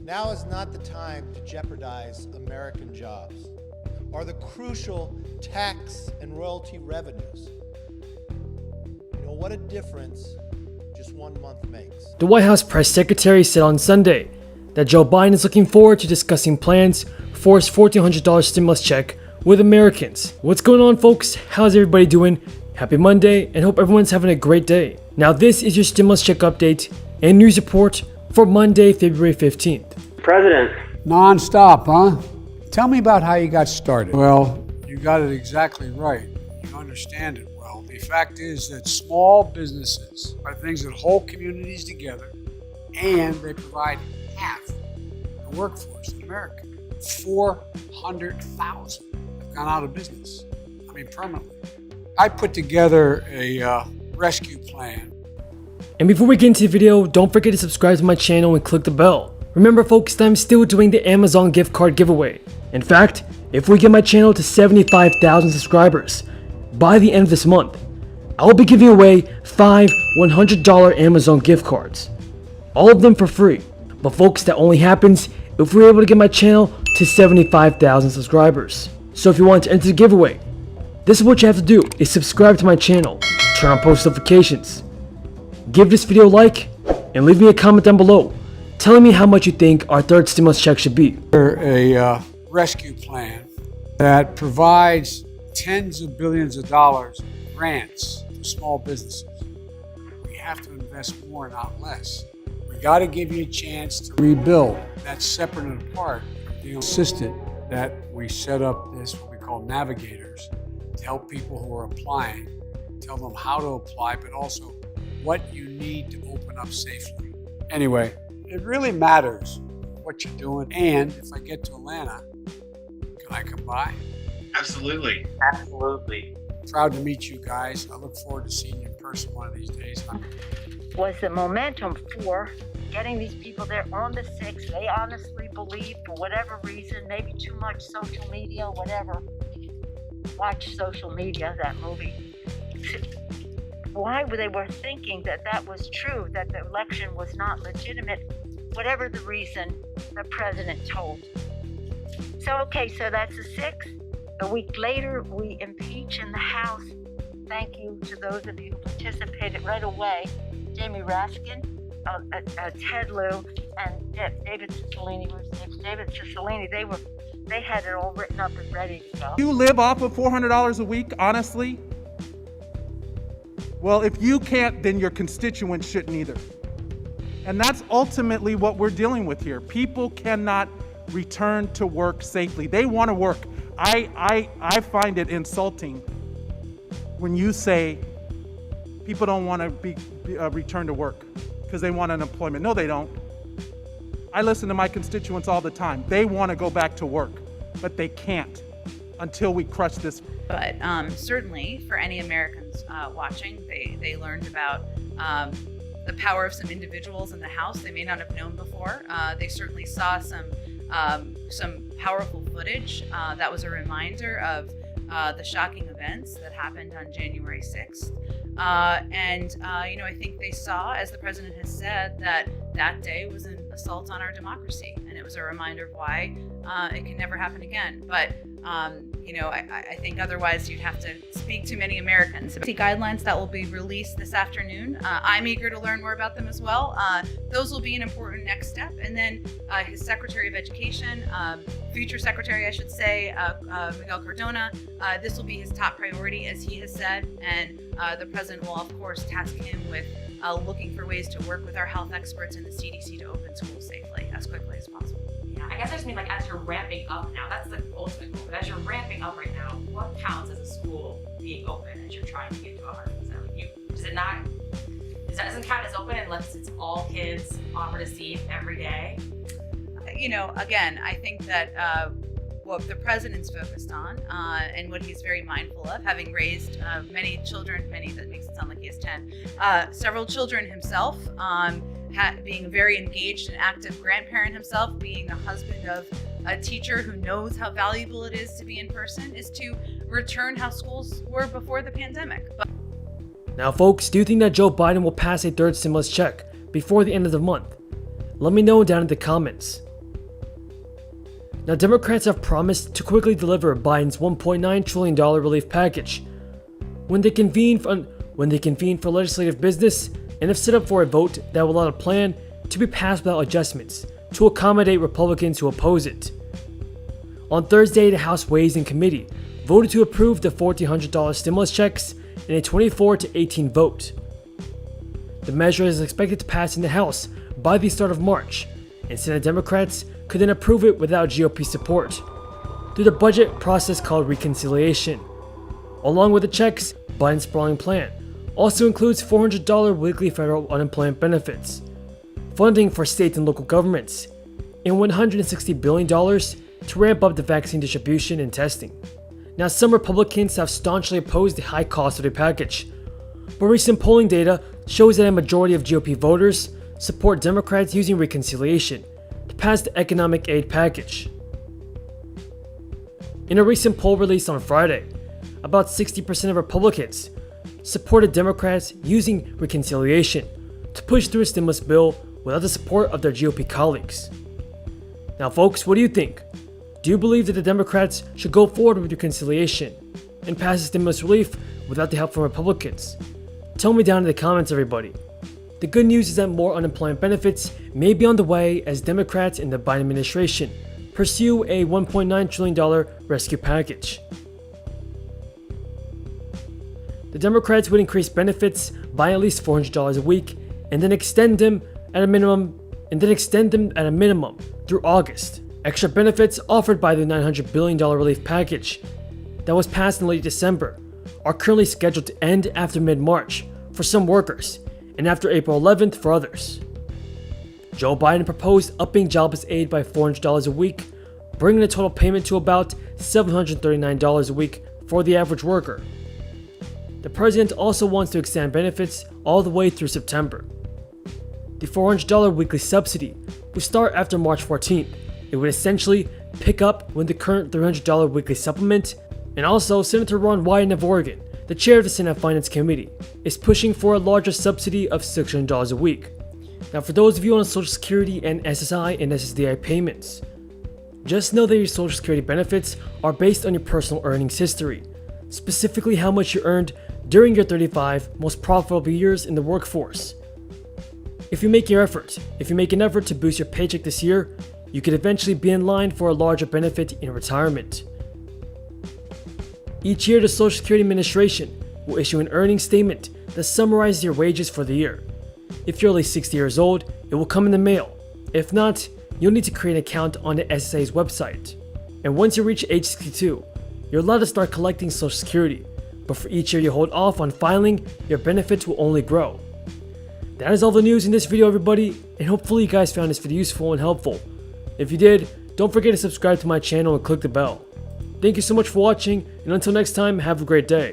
Now is not the time to jeopardize American jobs or the crucial tax and royalty revenues. You know what a difference just 1 month makes. The White House press secretary said on Sunday that Joe Biden is looking forward to discussing plans for his $1,400 stimulus check with Americans. What's going on, folks? How's everybody doing? Happy Monday, and hope everyone's having a great day. Now this is your stimulus check update and news report for Monday, February 15th. President. Non-stop, huh? Tell me about how you got started. Well, you got it exactly right. You understand it well. The fact is that small businesses are things that hold communities together, and they provide half the workforce in America. 400,000 have gone out of business. I mean, permanently. I put together a rescue plan. And before we get into the video, don't forget to subscribe to my channel and click the bell. Remember, folks, that I'm still doing the Amazon gift card giveaway. In fact, if we get my channel to 75,000 subscribers by the end of this month, I'll be giving away 5 $100 Amazon gift cards. All of them for free. But folks, that only happens if we're able to get my channel to 75,000 subscribers. So if you want to enter the giveaway, this is what you have to do, is subscribe to my channel, turn on post notifications, give this video a like, and leave me a comment down below telling me how much you think our third stimulus check should be. A rescue plan that provides tens of billions of dollars in grants to small businesses. We have to invest more, not less. We got to give you a chance to rebuild. That's separate and apart from the assistant that we set up this, what we call navigators, to help people who are applying, tell them how to apply, but also what you need to open up safely. Anyway, it really matters what you're doing. And if I get to Atlanta, can I come by? Absolutely. Absolutely. Proud to meet you guys. I look forward to seeing you in person one of these days. Was the momentum for getting these people there on the 6th. They honestly believe, for whatever reason, maybe too much social media, whatever. Watch Social Media, that movie. Why they were thinking that that was true, that the election was not legitimate, whatever the reason the president told. So, okay, so that's the 6th. A week later, we impeach in the House. Thank you to those of you who participated right away. Jamie Raskin, Ted Lieu, and David Cicilline. David Cicilline, they had it all written up and ready to go. You live off of $400 a week, honestly? Well, if you can't, then your constituents shouldn't either. And that's ultimately what we're dealing with here. People cannot return to work safely. They want to work. I find it insulting when you say people don't want to return to work because they want unemployment. No, they don't. I listen to my constituents all the time. They want to go back to work, but they can't until we crush this. But certainly for any Americans watching, they learned about the power of some individuals in the House they may not have known before. They certainly saw some powerful footage that was a reminder of the shocking events that happened on January 6th. I think they saw, as the president has said, that day was an assault on our democracy, and it was a reminder of why it can never happen again. But I think otherwise you'd have to speak to many Americans. The guidelines that will be released this afternoon, I'm eager to learn more about them as well. Those will be an important next step. And then his Secretary of Education, future Secretary, I should say, Miguel Cardona, this will be his top priority, as he has said. And the president will, of course, task him with looking for ways to work with our health experts and the CDC to open schools safely as quickly as possible. Yeah, I guess I just mean, like, as you're ramping up now, that's the ultimate goal, but as you're ramping up right now, what counts as a school being open as you're trying to get to 100%? Doesn't count as open unless it's all kids offered a seat every day? Again, I think that what the president's focused on and what he's very mindful of, having raised many children, that makes it sound like he has 10, several children himself, being a very engaged and active grandparent himself, being a husband of a teacher who knows how valuable it is to be in person, is to return how schools were before the pandemic. Now folks, do you think that Joe Biden will pass a third stimulus check before the end of the month? Let me know down in the comments. Now, Democrats have promised to quickly deliver Biden's $1.9 trillion relief package when they convene for legislative business, and have set up for a vote that will allow a plan to be passed without adjustments to accommodate Republicans who oppose it. On Thursday, the House Ways and Committee voted to approve the $1,400 stimulus checks in a 24-18 vote. The measure is expected to pass in the House by the start of March, and Senate Democrats could then approve it without GOP support through the budget process called reconciliation. Along with the checks, Biden's sprawling plan also includes $400 weekly federal unemployment benefits, funding for state and local governments, and $160 billion to ramp up the vaccine distribution and testing. Now, some Republicans have staunchly opposed the high cost of the package, but recent polling data shows that a majority of GOP voters support Democrats using reconciliation to pass the economic aid package. In a recent poll released on Friday, about 60% of Republicans supported Democrats using reconciliation to push through a stimulus bill without the support of their GOP colleagues. Now, folks, what do you think? Do you believe that the Democrats should go forward with reconciliation and pass the stimulus relief without the help from Republicans? Tell me down in the comments, everybody. The good news is that more unemployment benefits may be on the way as Democrats in the Biden administration pursue a $1.9 trillion rescue package. The Democrats would increase benefits by at least $400 a week and then extend them at a minimum through August. Extra benefits offered by the $900 billion relief package that was passed in late December are currently scheduled to end after mid-March for some workers and after April 11th for others. Joe Biden proposed upping jobless aid by $400 a week, bringing the total payment to about $739 a week for the average worker. The president also wants to extend benefits all the way through September. The $400 weekly subsidy would start after March 14th. It would essentially pick up when the current $300 weekly supplement, and also Senator Ron Wyden of Oregon, the chair of the Senate Finance Committee, is pushing for a larger subsidy of $600 a week. Now, for those of you on Social Security and SSI and SSDI payments, just know that your Social Security benefits are based on your personal earnings history, specifically how much you earned during your 35 most profitable years in the workforce. If you make an effort to boost your paycheck this year, you could eventually be in line for a larger benefit in retirement. Each year, the Social Security Administration will issue an earnings statement that summarizes your wages for the year. If you're at least 60 years old, it will come in the mail. If not, you'll need to create an account on the SSI's website. And once you reach age 62, you're allowed to start collecting Social Security, but for each year you hold off on filing, your benefits will only grow. That is all the news in this video, everybody, and hopefully you guys found this video useful and helpful. If you did, don't forget to subscribe to my channel and click the bell. Thank you so much for watching, and until next time, have a great day.